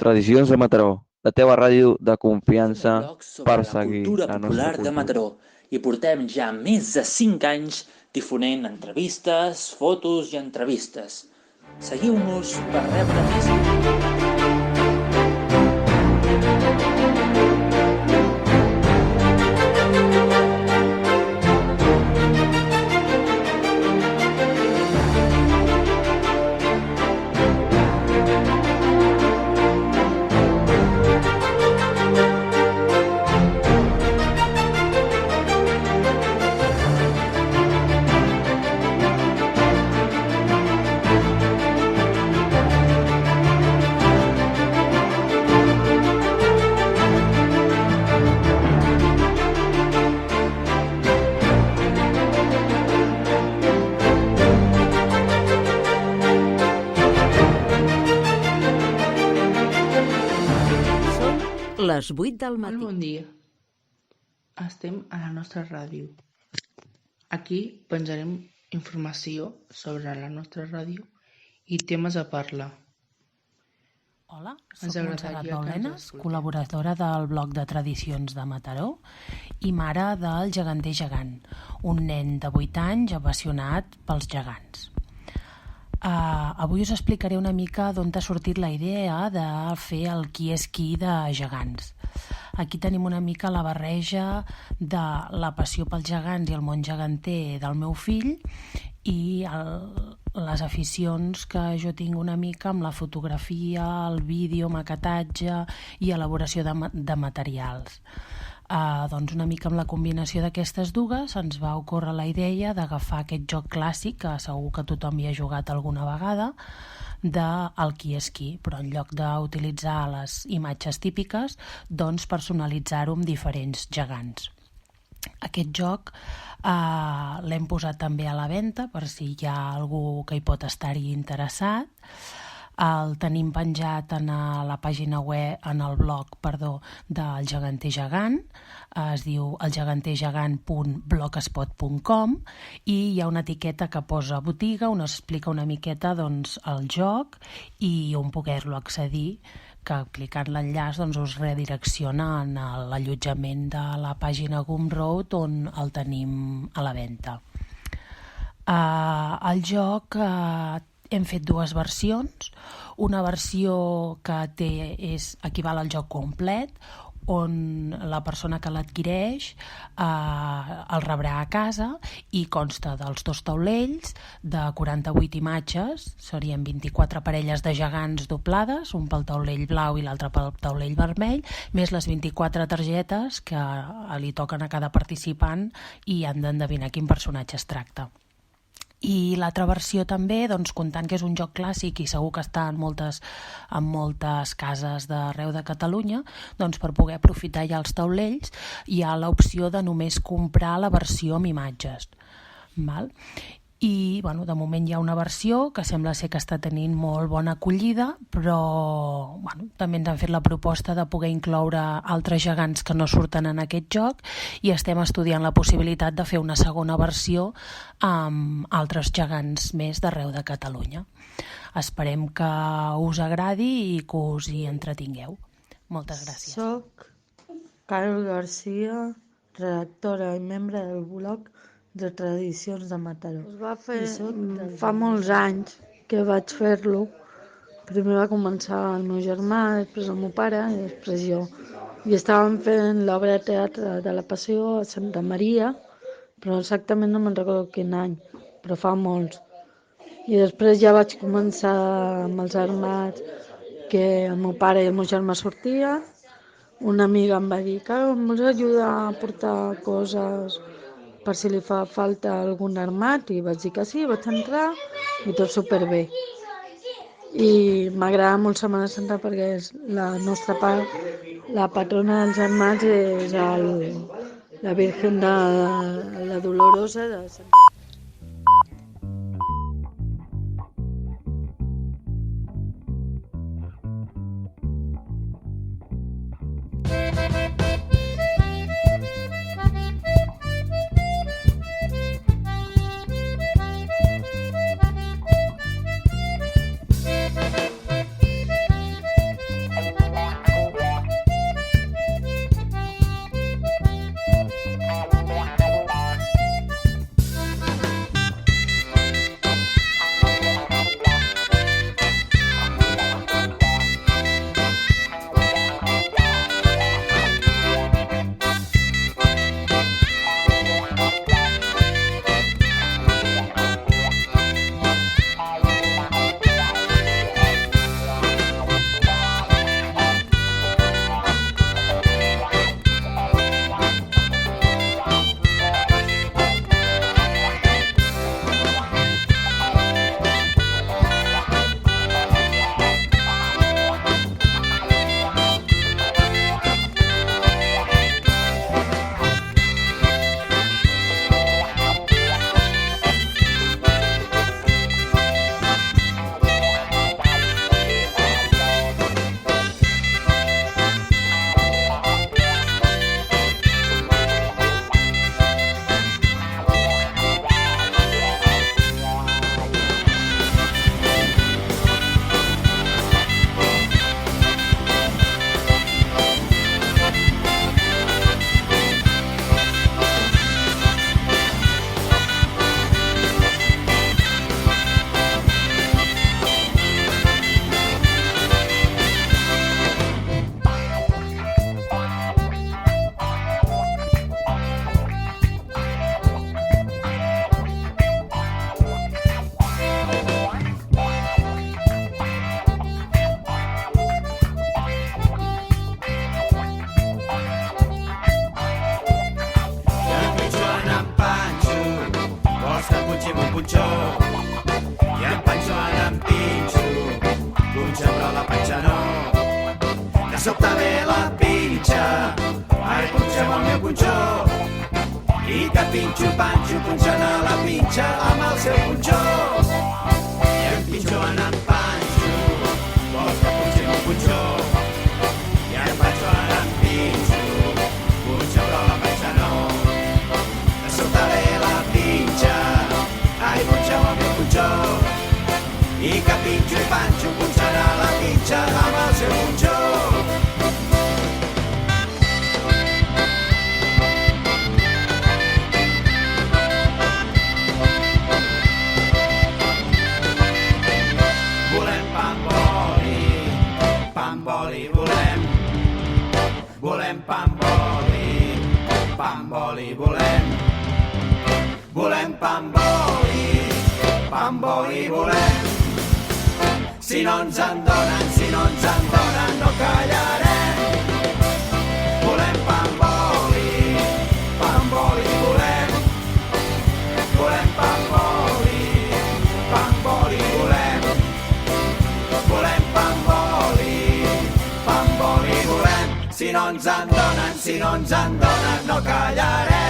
Tradicions de Mataró, la teva ràdio de confiança Blogs per sobre la seguir cultura la popular nostra de cultura. Mataró i portem ja més de 5 anys difonent entrevistes, fotos i entrevistes. Seguiu-nos per rebre més... Les 8 del Molt matí. bon dia. Estem a la nostra ràdio. Aquí penjarem informació sobre la nostra ràdio i temes a parlar. Hola, Ens soc Montserrat agradaria que ens Baulenes, escolteu. col·laboradora del blog de tradicions de Mataró i mare del geganter gegant, un nen de 8 anys apassionat pels gegants. Avui us explicaré una mica d'on ha sortit la idea de fer el qui és qui de gegants. Aquí tenim una mica la barreja de la passió pels gegants i el món geganter del meu fill i les aficions que jo tinc una mica amb la fotografia, el vídeo, maquetatge i elaboració de materials. Doncs una mica amb la combinació d'aquestes dues ens va ocórrer la idea d'agafar aquest joc clàssic que segur que tothom hi ha jugat alguna vegada, del qui és qui, però en lloc d'utilitzar les imatges típiques, doncs personalitzar-ho amb diferents gegants. Aquest joc l'hem posat també a la venda per si hi ha algú que hi pot estar-hi interessat. El tenim penjat en la pàgina web, en el blog, del Geganter Gegant, es diu elgegantergegant.blogspot.com i hi ha una etiqueta que posa botiga on es explica una miqueta doncs, el joc i on poder-lo accedir, que clicant l'enllaç doncs, us redirecciona en l'allotjament de la pàgina Gumroad on el tenim a la venda. El joc hem fet dues versions, una versió que equival al joc complet, on la persona que l'adquireix el rebrà a casa i consta dels 2 taulells de 48 imatges, serien 24 parelles de gegants doblades, un pel taulell blau i l'altre pel taulell vermell, més les 24 targetes que li toquen a cada participant i han d'endevinar quin personatge es tracta. I l'altra versió també, doncs, comptant que és un joc clàssic i segur que està en moltes cases d'arreu de Catalunya, doncs per poder aprofitar ja els taulells hi ha l'opció de només comprar la versió amb imatges. Val? I de moment hi ha una versió que sembla ser que està tenint molt bona acollida, però també ens han fet la proposta de poder incloure altres gegants que no surten en aquest joc i estem estudiant la possibilitat de fer una segona versió amb altres gegants més d'arreu de Catalunya. Esperem que us agradi i que us hi entretingueu. Moltes gràcies. Soc Carol Garcia, redactora i membre del blog de tradicions de Mataró. Es va fer fa molts anys que vaig fer-lo. Primer va començar el meu germà, després el meu pare i després jo. I estàvem fent l'obra de teatre de la Passió a Santa Maria, però exactament no me'n recordo quin any, però fa molts. I després ja vaig començar amb els armats, que el meu pare i el meu germà sortien. Una amiga em va dir que em vols ajudar a portar coses per si li fa falta algun armat, i vaig dir que sí, vaig entrar i tot superbé. I m'agrada molt Setmana Santa perquè és la nostra part, la patrona dels armats és la Virgen de la Dolorosa de Sant... punxó. I en Panxo en Pinxo punxa però la panxa no. De sobte ve la pinxa, ai punxem el meu punxó. I que Pinxo i Panxo punxen a la pinxa amb el seu punxó. I en Pinxo en Panxo vols que punxem un punxó. I en Panxo en Pinxo punxa però la panxa no. De sobte ve la pinxa, ai punxeu el meu punxó. I que Pinxo i Panxo punxen a la pinxa amb el seu punxó. Volem pa amb oli, pa amb oli volem. Volem pa amb oli, pa amb oli volem. Volem pa amb oli, pa amb oli volem. Si no ens en donen, no callarem. Volem pa amb oli volem. Volem pa amb oli volem. Volem pa amb oli volem. Si no ens en donen, no callarem.